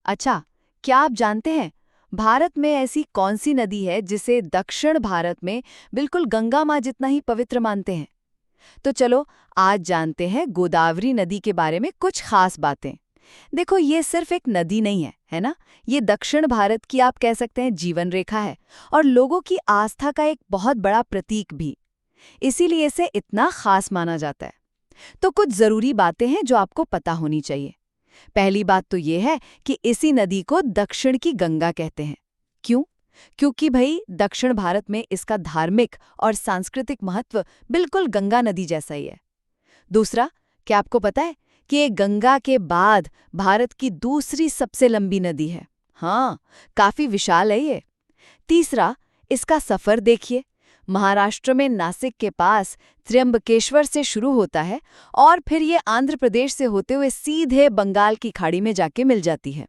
अच्छा, क्या आप जानते हैं भारत में ऐसी कौन सी नदी है जिसे दक्षिण भारत में बिल्कुल गंगा माँ जितना ही पवित्र मानते हैं? तो चलो आज जानते हैं गोदावरी नदी के बारे में कुछ खास बातें। देखो ये सिर्फ एक नदी नहीं है ना? ये दक्षिण भारत की आप कह सकते हैं जीवन रेखा है और लोगों की आस्था का एक बहुत बड़ा प्रतीक भी। इसीलिए इसे इतना खास माना जाता है। तो कुछ जरूरी बातें हैं जो आपको पता होनी चाहिए। पहली बात तो ये है कि इसी नदी को दक्षिण की गंगा कहते हैं। क्यों? क्योंकि भाई दक्षिण भारत में इसका धार्मिक और सांस्कृतिक महत्व बिल्कुल गंगा नदी जैसा ही है। दूसरा, क्या आपको पता है कि ये गंगा के बाद भारत की दूसरी सबसे लंबी नदी है। हाँ, काफी विशाल है ये। तीसरा, इसका सफर देखिए। महाराष्ट्र में नासिक के पास त्र्यंबकेश्वर से शुरू होता है और फिर ये आंध्र प्रदेश से होते हुए सीधे बंगाल की खाड़ी में जाके मिल जाती है।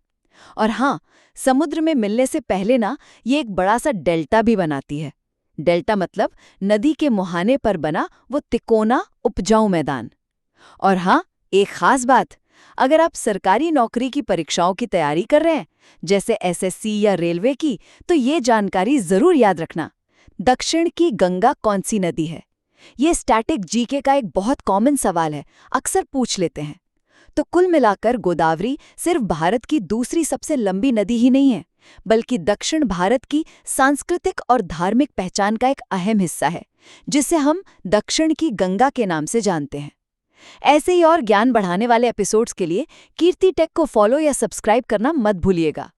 और हाँ, समुद्र में मिलने से पहले ना ये एक बड़ा सा डेल्टा भी बनाती है। डेल्टा मतलब नदी के मुहाने पर बना वो तिकोना उपजाऊ मैदान। और हाँ, एक खास बात, अगर आप सरकारी नौकरी की परीक्षाओं की तैयारी कर रहे हैं, जैसे एसएससी या रेलवे की, तो ये जानकारी जरूर याद रखना। दक्षिण की गंगा कौन सी नदी है? ये स्टैटिक जीके का एक बहुत कॉमन सवाल है, अक्सर पूछ लेते हैं। तो कुल मिलाकर गोदावरी सिर्फ भारत की दूसरी सबसे लंबी नदी ही नहीं है, बल्कि दक्षिण भारत की सांस्कृतिक और धार्मिक पहचान का एक अहम हिस्सा है, जिसे हम दक्षिण की गंगा के नाम से जानते हैं। ऐसे ही और ज्ञान बढ़ाने वाले एपिसोड्स के लिए कीर्ति टेक को फॉलो या सब्सक्राइब करना मत भूलिएगा।